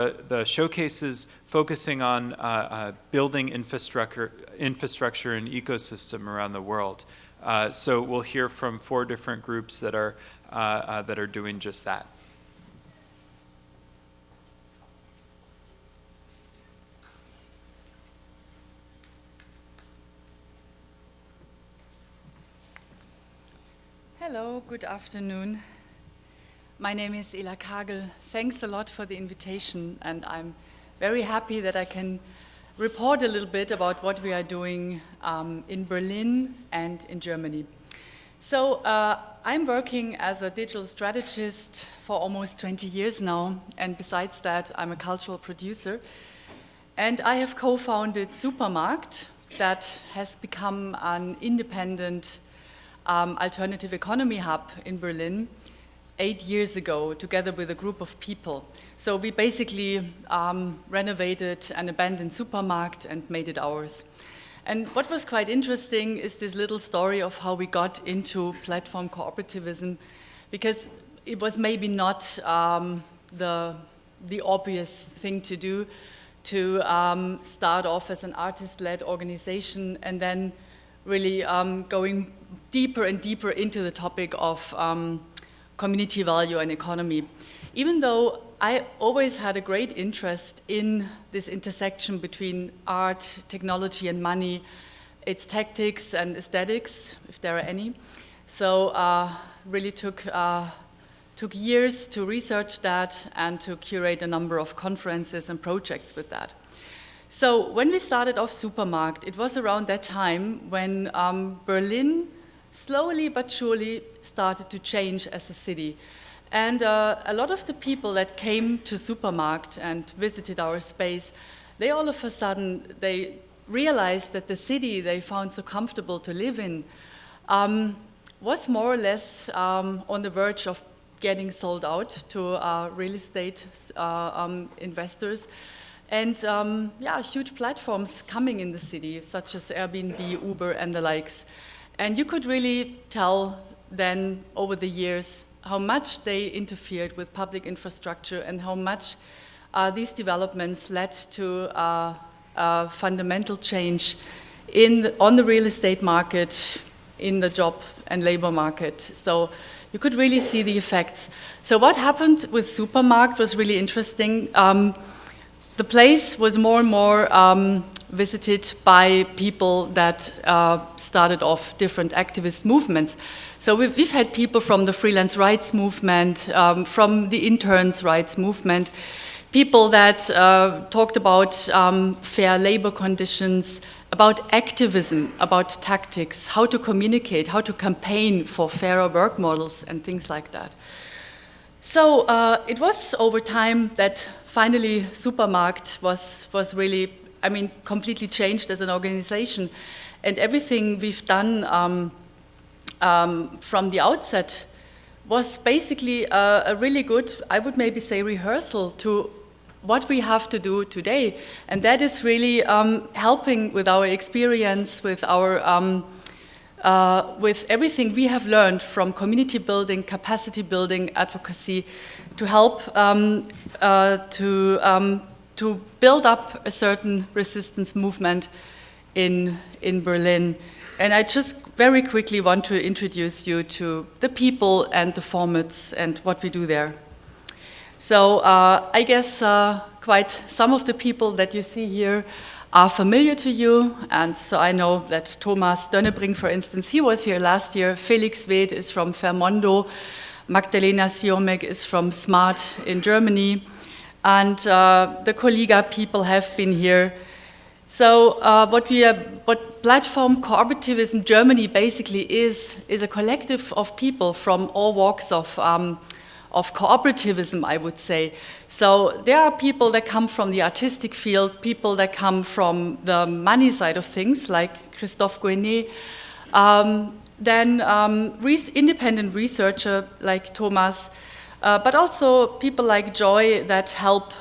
The showcases focusing on building infrastructure and ecosystem around the world. So we'll hear from 4 different groups that are doing just that. Hello, good afternoon. My name is Ela Kagel. Thanks a lot for the invitation, and I'm very happy that I can report a little bit about what we are doing in Berlin and in Germany. So I'm working as a digital strategist for almost 20 years now, and besides that, I'm a cultural producer. And I have co-founded Supermarkt, that has become an independent alternative economy hub in Berlin 8 years ago, together with a group of people. So we basically renovated an abandoned supermarket and made it ours. And what was quite interesting is this little story of how we got into platform cooperativism, because it was maybe not the obvious thing to do, to start off as an artist-led organization and then really going deeper and deeper into the topic of community value and economy. Even though I always had a great interest in this intersection between art, technology, and money, its tactics and aesthetics, if there are any. So really took years to research that and to curate a number of conferences and projects with that. So when we started off Supermarkt, it was around that time when Berlin slowly but surely started to change as a city. And a lot of the people that came to Supermarkt and visited our space, they all of a sudden, they realized that the city they found so comfortable to live in was more or less on the verge of getting sold out to real estate investors. And huge platforms coming in the city, such as Airbnb, Uber, and the likes. And you could really tell then over the years how much they interfered with public infrastructure and how much these developments led to a fundamental change on the real estate market, in the job and labor market. So you could really see the effects. So what happened with Supermarkt was really interesting. The place was more and more visited by people that started off different activist movements. So we've had people from the freelance rights movement, from the interns rights movement, people that talked about fair labor conditions, about activism, about tactics, how to communicate, how to campaign for fairer work models and things like that. So it was over time that finally Supermarkt was really, completely changed as an organization. And everything we've done from the outset was basically a really good, I would maybe say, rehearsal to what we have to do today. And that is really helping with our experience, with our with everything we have learned from community building, capacity building, advocacy, to help to build up a certain resistance movement in Berlin. And I just very quickly want to introduce you to the people and the formats and what we do there. So I guess quite some of the people that you see here are familiar to you, and so I know that Thomas Dönnebring, for instance, he was here last year. Felix Wed is from Fermondo. Magdalena Siomek is from Smart in Germany. And the Collega people have been here. So what platform cooperativism Germany basically is a collective of people from all walks of cooperativism, I would say. So there are people that come from the artistic field, people that come from the money side of things, like Christophe Guenet, then independent researcher like Thomas, but also people like Joy that help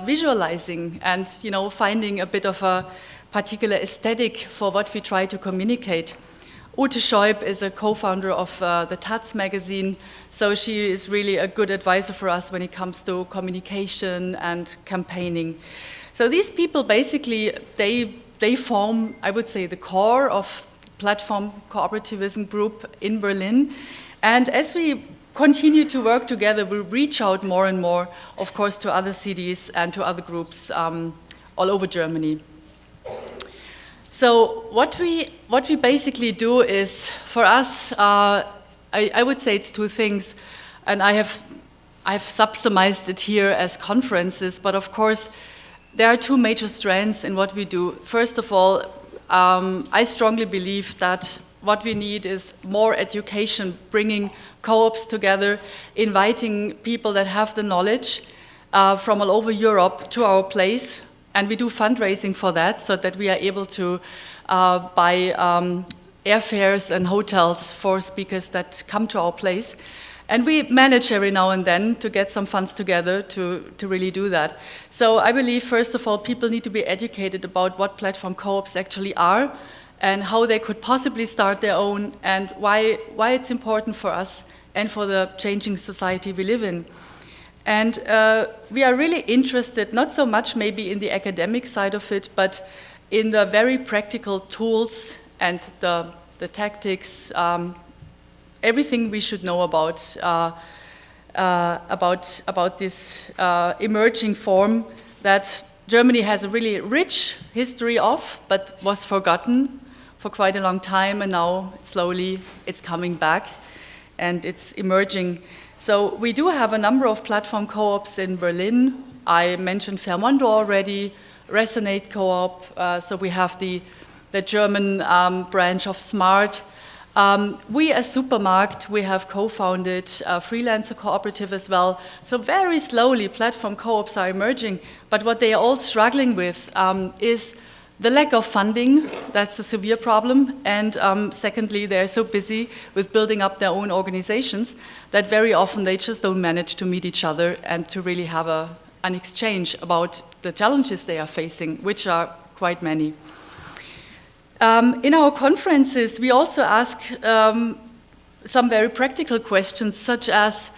visualizing and finding a bit of a particular aesthetic for what we try to communicate. Ute Scheub is a co-founder of the Taz magazine, so she is really a good advisor for us when it comes to communication and campaigning. So these people basically, they form, I would say, the core of Platform Cooperativism Group in Berlin. And as we continue to work together, we reach out more and more, of course, to other cities and to other groups all over Germany. So what we basically do is, for us, I would say it's two things, and I've subsumized it here as conferences, but of course, there are two major strands in what we do. First of all, I strongly believe that what we need is more education, bringing co-ops together, inviting people that have the knowledge from all over Europe to our place, and we do fundraising for that so that we are able to buy airfares and hotels for speakers that come to our place. And we manage every now and then to get some funds together to really do that. So I believe, first of all, people need to be educated about what platform co-ops actually are and how they could possibly start their own, and why it's important for us and for the changing society we live in. And we are really interested, not so much maybe in the academic side of it, but in the very practical tools and the tactics, everything we should know about this emerging form that Germany has a really rich history of, but was forgotten for quite a long time, and now slowly it's coming back and it's emerging. So we do have a number of platform co-ops in Berlin. I mentioned Fairmondo already, Resonate Co-op, so we have the German branch of Smart. We as Supermarkt, we have co-founded a freelancer cooperative as well. So very slowly platform co-ops are emerging, but what they are all struggling with is the lack of funding. That's a severe problem. And secondly, they're so busy with building up their own organizations that very often they just don't manage to meet each other and to really have an exchange about the challenges they are facing, which are quite many. In our conferences, we also ask some very practical questions, such as,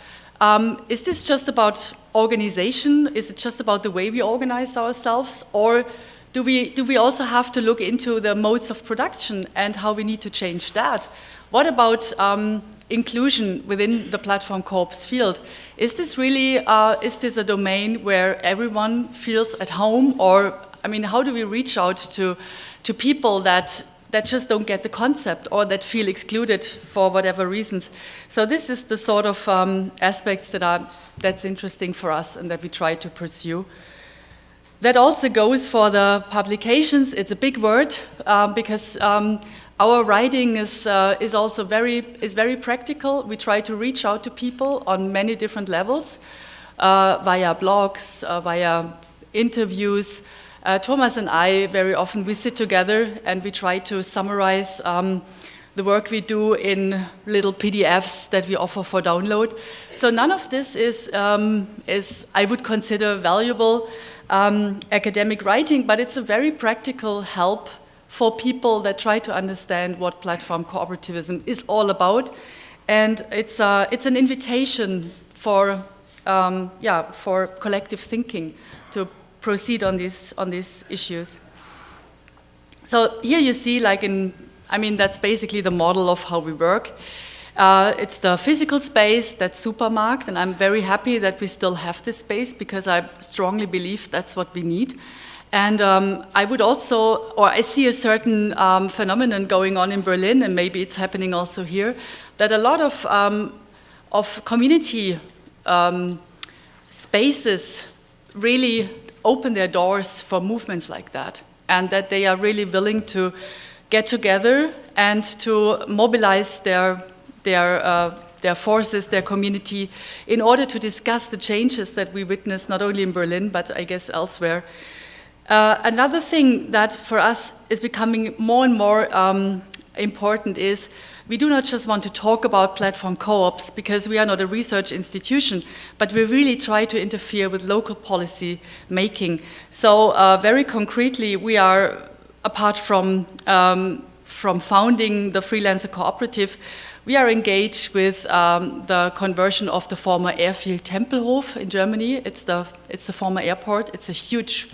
is this just about organization? Is it just about the way we organize ourselves? Or do we also have to look into the modes of production and how we need to change that? What about inclusion within the platform co-ops field? Is this really, is this a domain where everyone feels at home? Or, I mean, how do we reach out to people that just don't get the concept or that feel excluded for whatever reasons? So this is the sort of aspects that's interesting for us and that we try to pursue. That also goes for the publications. It's a big word because our writing is also very practical. We try to reach out to people on many different levels via blogs, via interviews. Thomas and I, very often, we sit together and we try to summarize the work we do in little PDFs that we offer for download. So none of this is I would consider valuable academic writing, but it's a very practical help for people that try to understand what platform cooperativism is all about. And it's an invitation for collective thinking to proceed on these issues. So here you see, that's basically the model of how we work. It's the physical space, that's Supermarkt, and I'm very happy that we still have this space because I strongly believe that's what we need. And I see a certain phenomenon going on in Berlin, and maybe it's happening also here, that a lot of community spaces really open their doors for movements like that, and that they are really willing to get together and to mobilize their forces, their community, in order to discuss the changes that we witness not only in Berlin, but I guess elsewhere. Another thing that for us is becoming more and more important is we do not just want to talk about platform co-ops because we are not a research institution, but we really try to interfere with local policy making. So very concretely, we are, apart from from founding the Freelancer Cooperative, we are engaged with the conversion of the former airfield Tempelhof in Germany. It's the former airport. It's a huge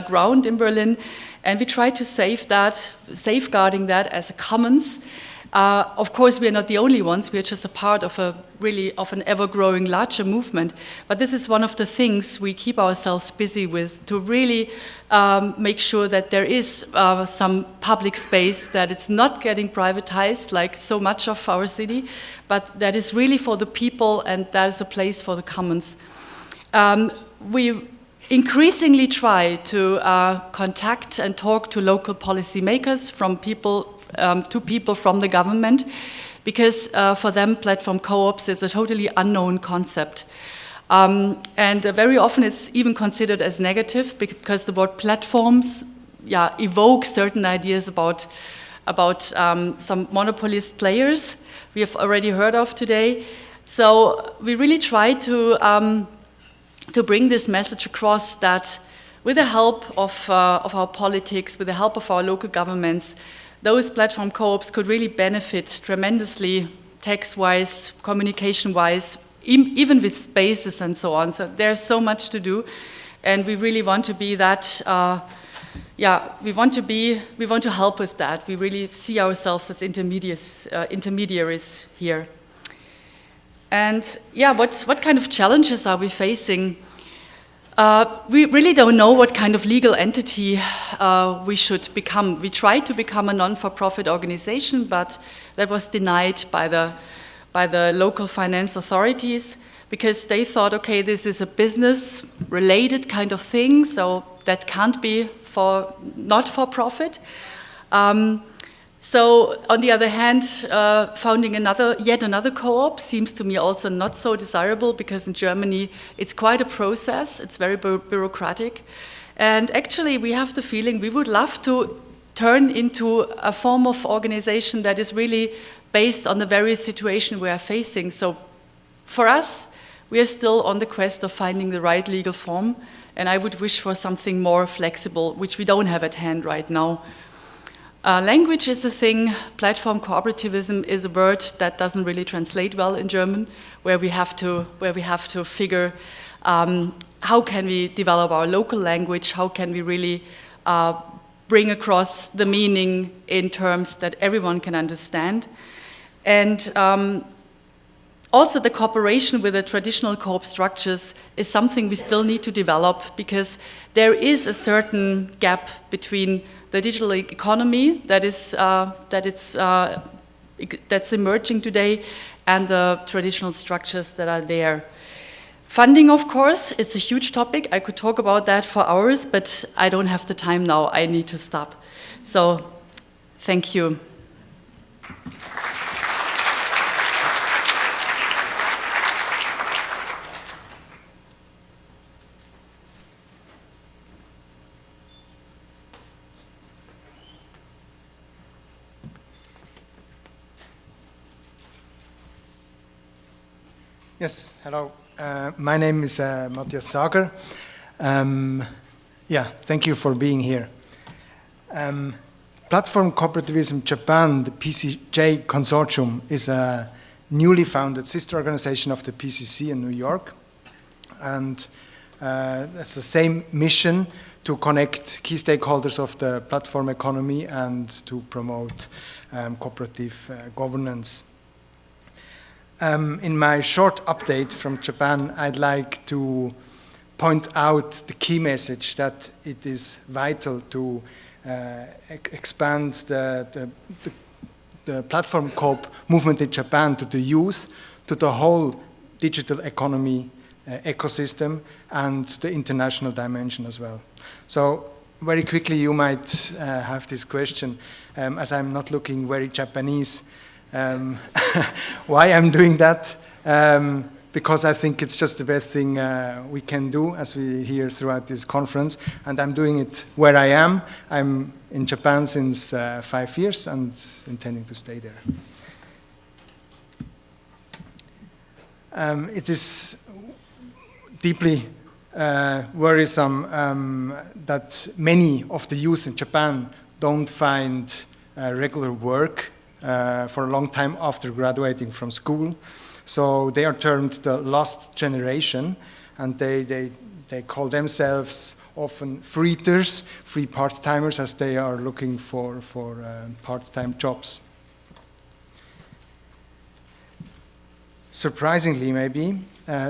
ground in Berlin, and we try to safeguarding that as a commons. Of course, we are not the only ones. We are just a part of an ever-growing larger movement. But this is one of the things we keep ourselves busy with, to really make sure that there is some public space, that it's not getting privatized like so much of our city, but that is really for the people, and that is a place for the commons. We increasingly try to contact and talk to local policymakers, to people from the government, because for them platform co-ops is a totally unknown concept. And very often it's even considered as negative, because the word platforms evoke certain ideas about some monopolist players we have already heard of today. So we really try to bring this message across, that with the help of our politics, with the help of our local governments, those platform co-ops could really benefit tremendously, text-wise, communication-wise, even with spaces and so on. So there's so much to do, and we really want to be that. We want to help with that. We really see ourselves as intermediaries here. And what kind of challenges are we facing? We really don't know what kind of legal entity we should become. We tried to become a non-for-profit organization, but that was denied by the local finance authorities, because they thought, okay, this is a business-related kind of thing, so that can't be not for profit. So on the other hand, founding yet another co-op seems to me also not so desirable, because in Germany it's quite a process, it's very bureaucratic. And actually we have the feeling we would love to turn into a form of organization that is really based on the very situation we are facing. So for us, we are still on the quest of finding the right legal form, and I would wish for something more flexible, which we don't have at hand right now. Language is a thing. Platform cooperativism is a word that doesn't really translate well in German, where we have to figure how can we develop our local language, how can we really bring across the meaning in terms that everyone can understand. And also the cooperation with the traditional co-op structures is something we still need to develop, because there is a certain gap between the digital economy that's emerging today and the traditional structures that are there. Funding, of course, is a huge topic. I could talk about that for hours, but I don't have the time now. I need to stop. So, thank you. Yes, hello. My name is Mathias Sager. Thank you for being here. Platform Cooperativism Japan, the PCJ Consortium, is a newly founded sister organization of the PCC in New York. And it's the same mission to connect key stakeholders of the platform economy and to promote cooperative governance. In my short update from Japan, I'd like to point out the key message that it is vital to expand the platform coop movement in Japan to the youth, to the whole digital economy ecosystem, and to the international dimension as well. So very quickly you might have this question, as I'm not looking very Japanese, why I'm doing that? Because I think it's just the best thing we can do, as we hear throughout this conference, and I'm doing it where I am. I'm in Japan since 5 years and intending to stay there. It is deeply worrisome that many of the youth in Japan don't find regular work for a long time after graduating from school. So they are termed the lost generation, and they call themselves often freeters, free part-timers, as they are looking for part-time jobs. Surprisingly, maybe,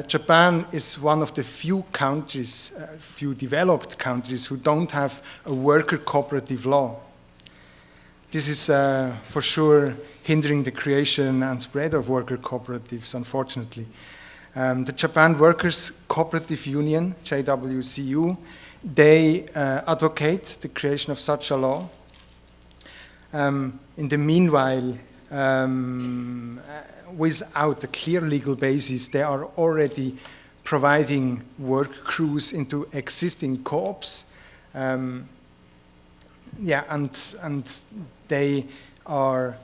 Japan is one of the few countries, few developed countries, who don't have a worker cooperative law. This is for sure hindering the creation and spread of worker cooperatives, unfortunately. The Japan Workers' Cooperative Union, JWCU, they advocate the creation of such a law. In the meanwhile, without a clear legal basis, they are already providing work crews into existing co-ops. And they are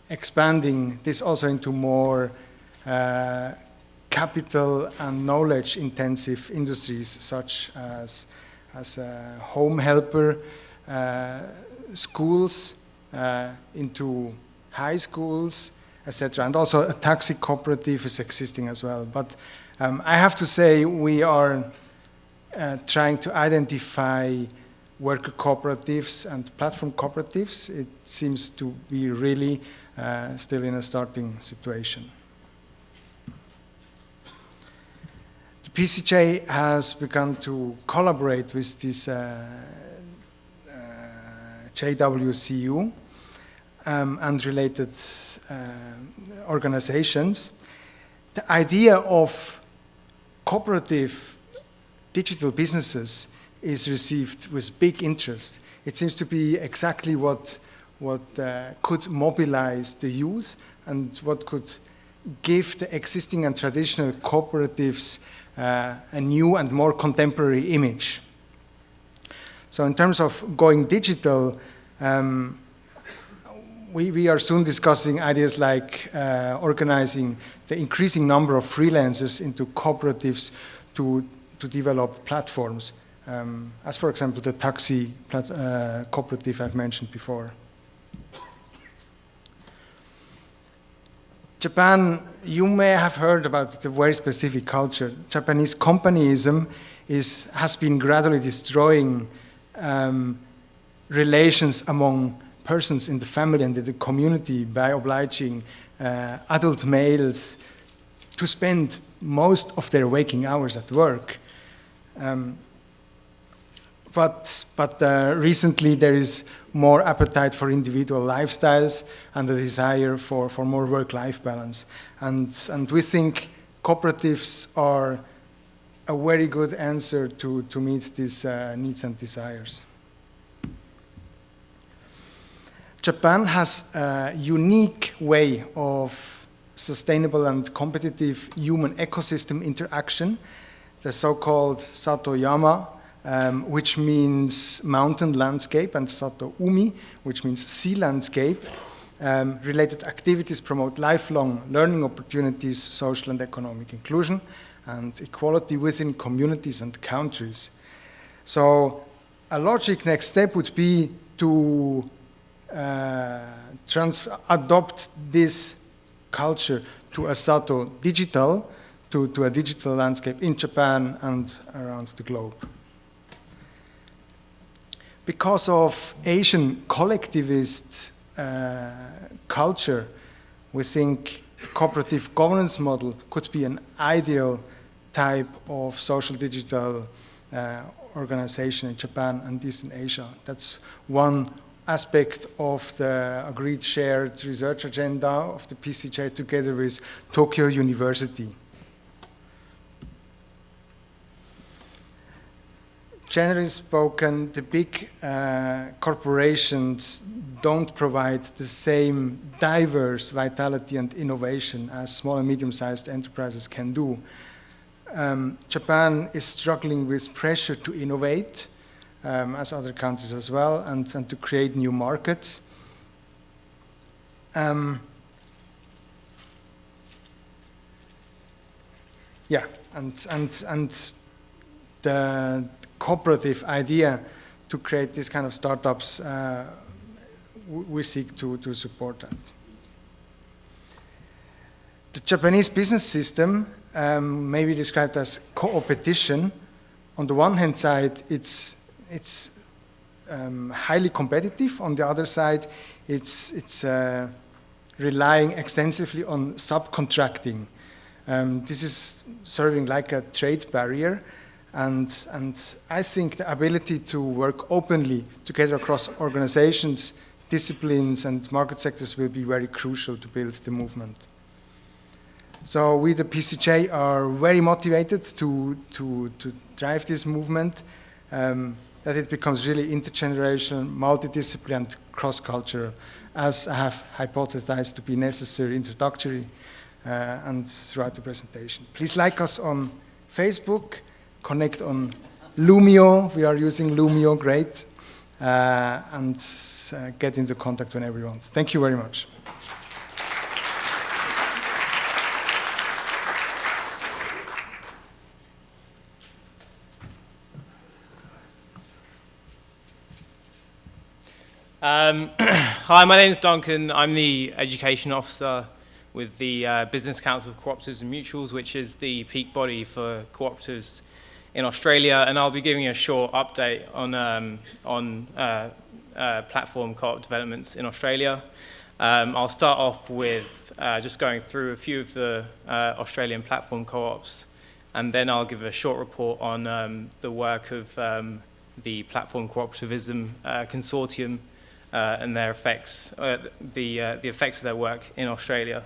expanding this also into more capital and knowledge intensive industries, such as home helper schools into high schools, etc. And also a taxi cooperative is existing as well. But I have to say we are trying to identify worker cooperatives and platform cooperatives. It seems to be really still in a starting situation. The PCJ has begun to collaborate with this JWCU and related organizations. The idea of cooperative digital businesses is received with big interest. It seems to be exactly what could mobilize the youth and what could give the existing and traditional cooperatives a new and more contemporary image. So in terms of going digital, we are soon discussing ideas like organizing the increasing number of freelancers into cooperatives to develop platforms, as for example the taxi cooperative I've mentioned before. Japan, you may have heard about the very specific culture. Japanese companyism has been gradually destroying relations among persons in the family and in the community by obliging adult males to spend most of their waking hours at work. But recently there is more appetite for individual lifestyles and a desire for more work-life balance. And we think cooperatives are a very good answer to meet these needs and desires. Japan has a unique way of sustainable and competitive human ecosystem interaction, the so-called Satoyama, which means mountain landscape, and Sato-umi, which means sea landscape. Related activities promote lifelong learning opportunities, social and economic inclusion, and equality within communities and countries. So a logic next step would be to adopt this culture to a Sato digital, to a digital landscape in Japan and around the globe. Because of Asian collectivist culture, we think the cooperative governance model could be an ideal type of social digital organization in Japan and Eastern Asia. That's one aspect of the agreed shared research agenda of the PCJ together with Tokyo University. Generally spoken, the big corporations don't provide the same diverse vitality and innovation as small and medium-sized enterprises can do. Japan is struggling with pressure to innovate, as other countries as well, and to create new markets. And the cooperative idea to create these kind of startups we seek to support that. The Japanese business system may be described as co-opetition. On the one hand side, it's highly competitive. On the other side, it's relying extensively on subcontracting. This is serving like a trade barrier, and I think the ability to work openly together across organizations, disciplines, and market sectors will be very crucial to build the movement. So we, the PCJ, are very motivated to drive this movement, that it becomes really intergenerational, multidisciplinary, and cross-cultural, as I have hypothesized to be necessary introductory and throughout the presentation. Please like us on Facebook, connect on Lumio, we are using Lumio, great, and get into contact whenever you want. Thank you very much. Hi, my name is Duncan. I'm the Education Officer with the Business Council of Cooperatives and Mutuals, which is the peak body for cooperatives in Australia, and I'll be giving a short update on platform co-op developments in Australia. I'll start off with just going through a few of the Australian platform co-ops, and then I'll give a short report on the work of the Platform Cooperativism Consortium and their effects, the effects of their work in Australia.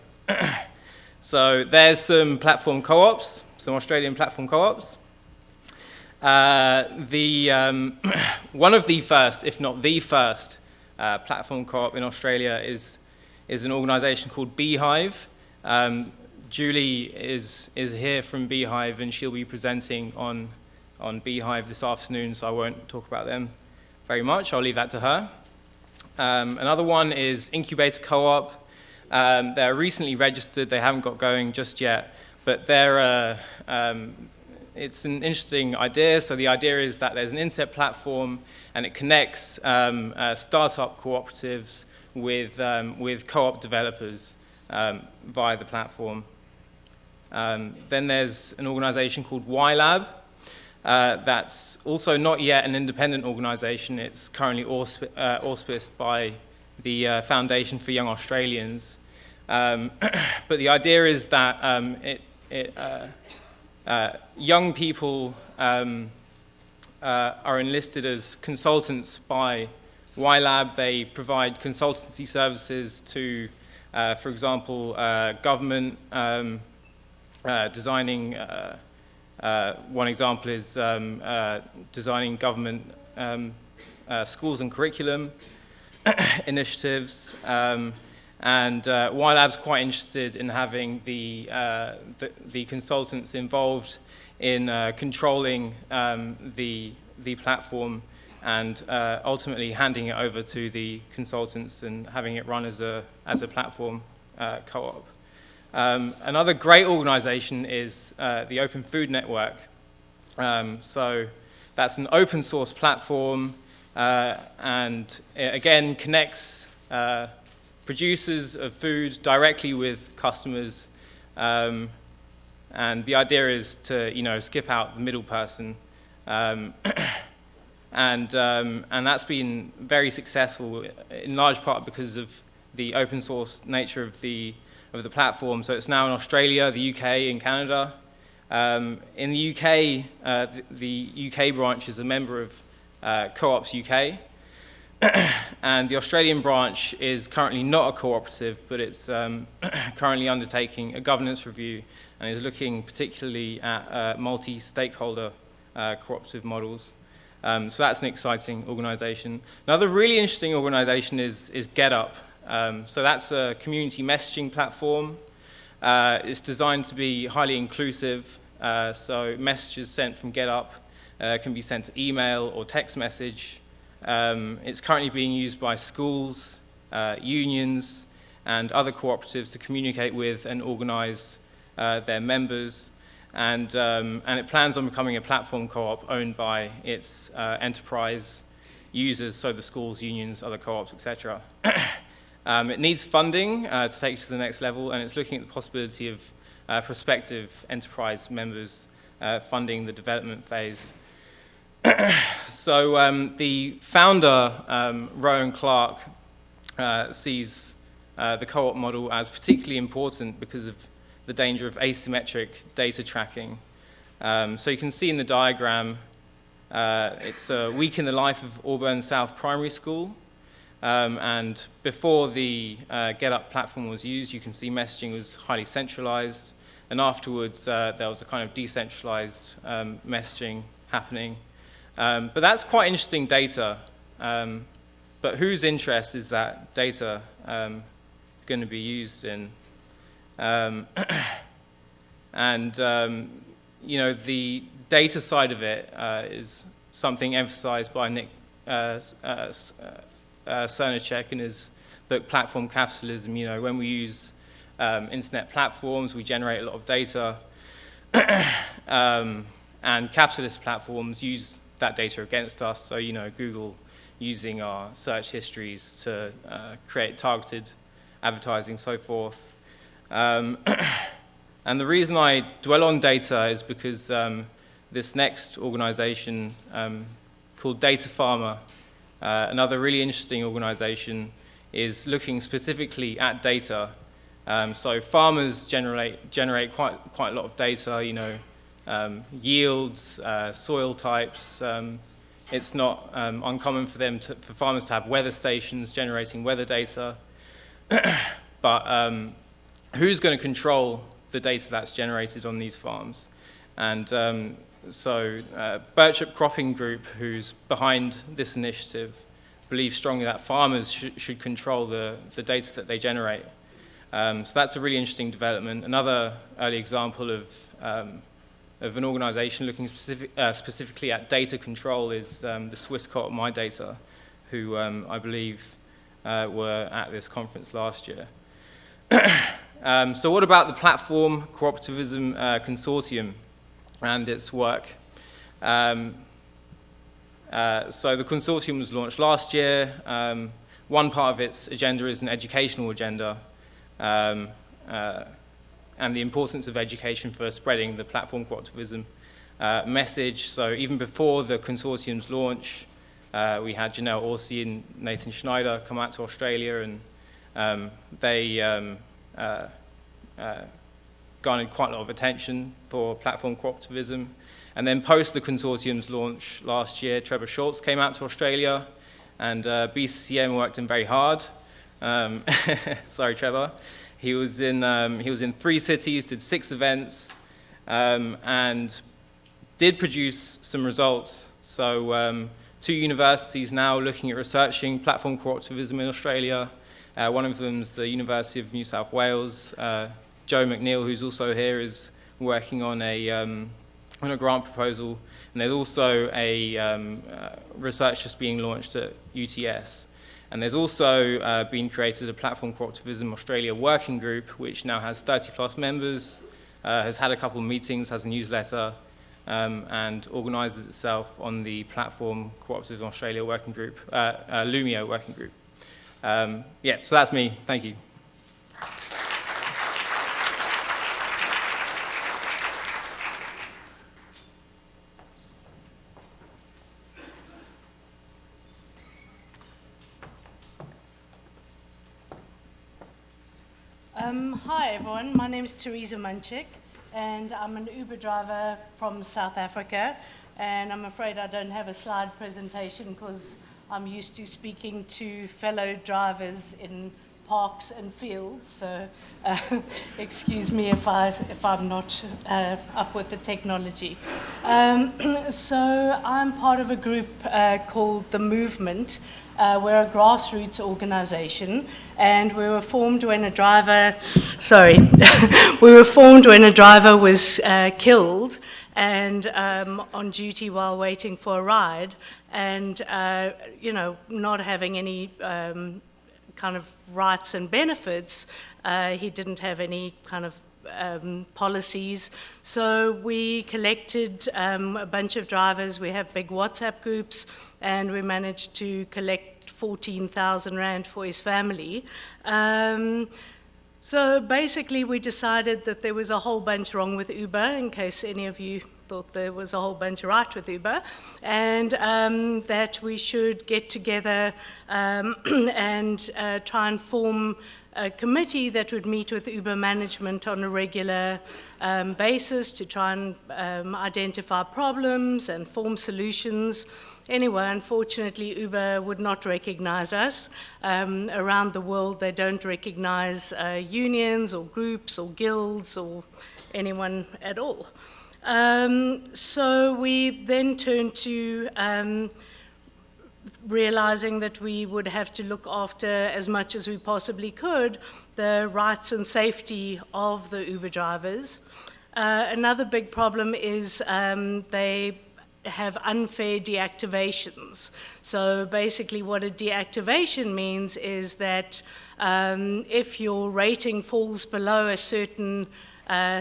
So there's some platform co-ops, some Australian platform co-ops. One of the first, if not the first, platform co-op in Australia is an organisation called Beehive. Julie is here from Beehive, and she'll be presenting on Beehive this afternoon, so I won't talk about them very much. I'll leave that to her. Another one is Incubator Co-op. They're recently registered. They haven't got going just yet, but it's an interesting idea. So the idea is that there's an internet platform, and it connects startup cooperatives with co-op developers via the platform. Then there's an organisation called YLab. That's also not yet an independent organisation. It's currently auspiced by the Foundation for Young Australians. But the idea is that young people are enlisted as consultants by YLab. They provide consultancy services to, for example, government, designing. One example is designing government schools and curriculum initiatives, and YLab's quite interested in having the consultants involved in controlling the platform and ultimately handing it over to the consultants and having it run as a platform co-op. Another great organisation is the Open Food Network. So that's an open source platform, and it again connects producers of food directly with customers. And the idea is to skip out the middle person, and that's been very successful in large part because of the open source nature of the platform. So it's now in Australia, the UK, and Canada. In the UK, the UK branch is a member of Co-ops UK, and the Australian branch is currently not a cooperative, but it's currently undertaking a governance review and is looking particularly at multi-stakeholder cooperative models. So that's an exciting organisation. Another really interesting organisation is GetUp. So that's a community messaging platform. It's designed to be highly inclusive, so messages sent from GetUp can be sent to email or text message. It's currently being used by schools, unions, and other cooperatives to communicate with and organise their members. And it plans on becoming a platform co-op owned by its enterprise users, so the schools, unions, other co-ops, etc. It needs funding to take it to the next level, and it's looking at the possibility of prospective enterprise members funding the development phase. So the founder, Rowan Clark, sees the co-op model as particularly important because of the danger of asymmetric data tracking. So you can see in the diagram, it's a week in the life of Auburn South Primary School. And before the GetUp platform was used, you can see messaging was highly centralized. And afterwards, there was a kind of decentralized messaging happening. But that's quite interesting data. But whose interest is that data going to be used in? You know, the data side of it is something emphasized by Nick Cernicek in his book Platform Capitalism. You know, when we use internet platforms, we generate a lot of data, and capitalist platforms use that data against us. So, you know, Google using our search histories to create targeted advertising, so forth. And the reason I dwell on data is because this next organization called Data Farmer, another really interesting organization, is looking specifically at data. So farmers generate quite a lot of data, you know, yields, soil types. It's not uncommon for farmers to have weather stations generating weather data. But who's going to control the data that's generated on these farms? And so Birchup Cropping Group, who's behind this initiative, believes strongly that farmers should control the data that they generate. So that's a really interesting development. Another early example of an organization looking specifically at data control is the Swiss co-op MyData, who I believe were at this conference last year. So what about the Platform Cooperativism Consortium and its work? So the consortium was launched last year. One part of its agenda is an educational agenda, and the importance of education for spreading the platform cooperativism message. So even before the consortium's launch, we had Janelle Orsi and Nathan Schneider come out to Australia, and they garnered quite a lot of attention for platform cooperativism. And then post the consortium's launch last year, Trevor Schultz came out to Australia, and BCCM worked him very hard. Sorry, Trevor. He was in 3 cities, did 6 events, and did produce some results. So 2 universities now looking at researching platform cooperativism in Australia. One of them is the University of New South Wales. Joe McNeil, who's also here, is working on a grant proposal. And there's also a research just being launched at UTS. And there's also been created a Platform Cooperativism Australia working group, which now has 30+ members, has had a couple of meetings, has a newsletter, and organizes itself on the Platform Cooperativism Australia working group, Lumio working group. Yeah, so that's me. Thank you. Hi everyone, my name is Teresa Munchick and I'm an Uber driver from South Africa, and I'm afraid I don't have a slide presentation because I'm used to speaking to fellow drivers in parks and fields, so excuse me if I'm not up with the technology. So I'm part of a group called The Movement. We're a grassroots organization, and we were formed when a driver, was killed and on duty while waiting for a ride, and not having any kind of rights and benefits. He didn't have any kind of policies. So we collected a bunch of drivers. We have big WhatsApp groups, and we managed to collect 14,000 Rand for his family. So basically, we decided that there was a whole bunch wrong with Uber, in case any of you thought there was a whole bunch right with Uber, and that we should get together and try and form a committee that would meet with Uber management on a regular basis to try and identify problems and form solutions. Anyway, unfortunately, Uber would not recognize us. Around the world, they don't recognize unions or groups or guilds or anyone at all. So we then turned to realizing that we would have to look after, as much as we possibly could, the rights and safety of the Uber drivers. Another big problem is they have unfair deactivations. So basically what a deactivation means is that if your rating falls below a certain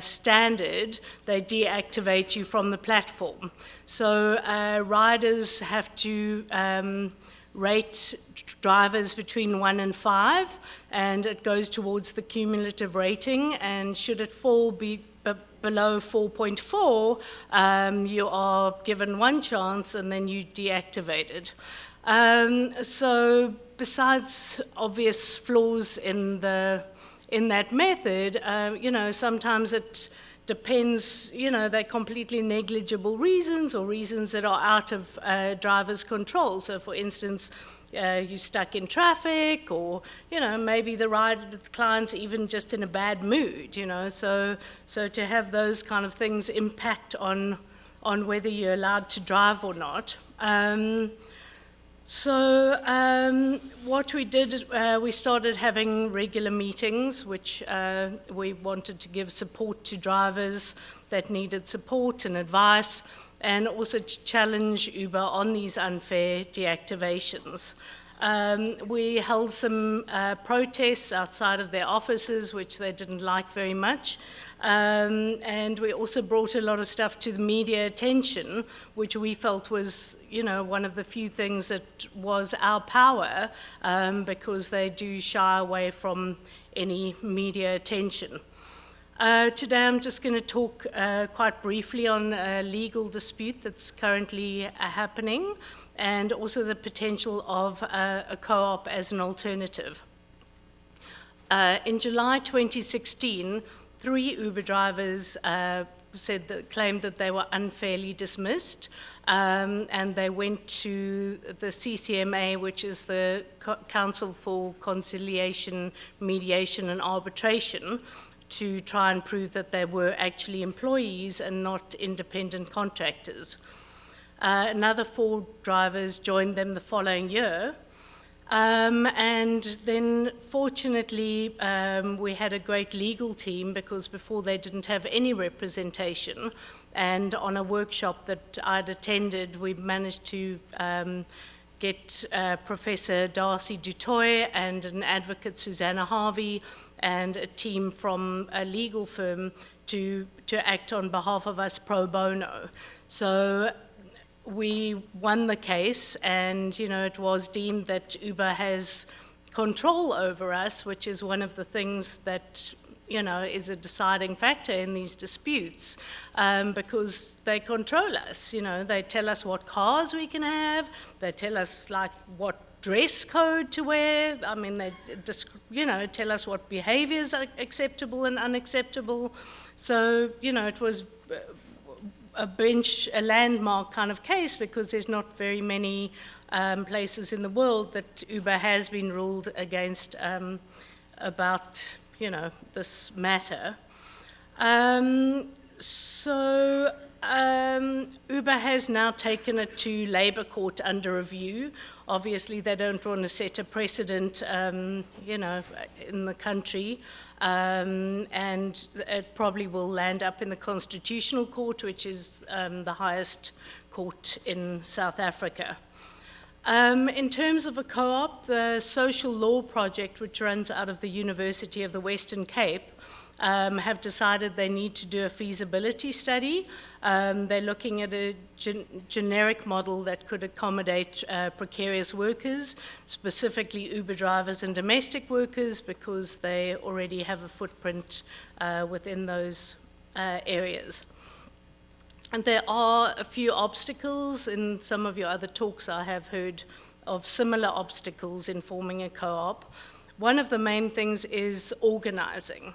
standard, they deactivate you from the platform. So riders have to rate drivers between 1 and 5, and it goes towards the cumulative rating, and should it fall below 4.4, you are given one chance and then you deactivated. So besides obvious flaws in that method, sometimes it depends, they're completely negligible reasons or reasons that are out of driver's control. So for instance, you're stuck in traffic, or, maybe the client's even just in a bad mood, So to have those kind of things impact on whether you're allowed to drive or not. What we did is we started having regular meetings, which we wanted to give support to drivers that needed support and advice, and also to challenge Uber on these unfair deactivations. We held some protests outside of their offices, which they didn't like very much. And we also brought a lot of stuff to the media attention, which we felt was, one of the few things that was our power, because they do shy away from any media attention. Today I'm just going to talk quite briefly on a legal dispute that's currently happening, and also the potential of a co-op as an alternative. In July 2016, 3 Uber drivers claimed that they were unfairly dismissed, and they went to the CCMA, which is the Council for Conciliation, Mediation and Arbitration, to try and prove that they were actually employees and not independent contractors. Another 4 drivers joined them the following year. And then, fortunately, we had a great legal team, because before they didn't have any representation. And on a workshop that I'd attended, we managed to get Professor Darcy Dutoy and an advocate, Susanna Harvey, and a team from a legal firm to act on behalf of us pro bono. So we won the case, and it was deemed that Uber has control over us, which is one of the things that is a deciding factor in these disputes, because they control us. They tell us what cars we can have, they tell us what dress code to wear. I mean, they tell us what behaviors are acceptable and unacceptable. So it was a landmark kind of case, because there's not very many places in the world that Uber has been ruled against about this matter. Uber has now taken it to Labour Court under review. Obviously, they don't want to set a precedent, in the country, and it probably will land up in the Constitutional Court, which is the highest court in South Africa. In terms of a co-op, the Social Law Project, which runs out of the University of the Western Cape, have decided they need to do a feasibility study. They're looking at a generic model that could accommodate precarious workers, specifically Uber drivers and domestic workers, because they already have a footprint within those areas. And there are a few obstacles. In some of your other talks I have heard of similar obstacles in forming a co-op. One of the main things is organizing.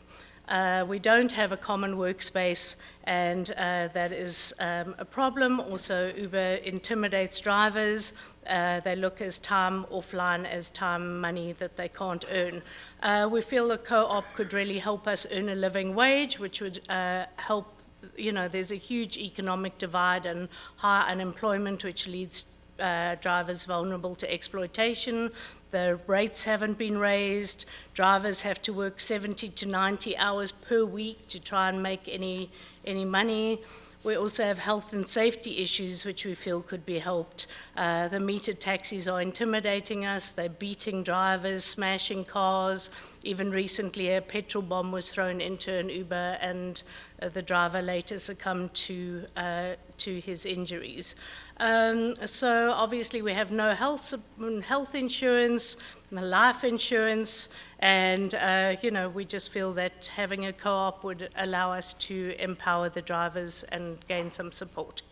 We don't have a common workspace, and that is a problem. Also, Uber intimidates drivers. They look as time offline as time money that they can't earn. We feel a co-op could really help us earn a living wage, which would help. There's a huge economic divide and high unemployment, which leads drivers vulnerable to exploitation. The rates haven't been raised. Drivers have to work 70 to 90 hours per week to try and make any money. We also have health and safety issues, which we feel could be helped. The metered taxis are intimidating us. They're beating drivers, smashing cars. Even recently, a petrol bomb was thrown into an Uber, and the driver later succumbed to his injuries. So obviously, we have no health insurance, no life insurance, and we just feel that having a co-op would allow us to empower the drivers and gain some support.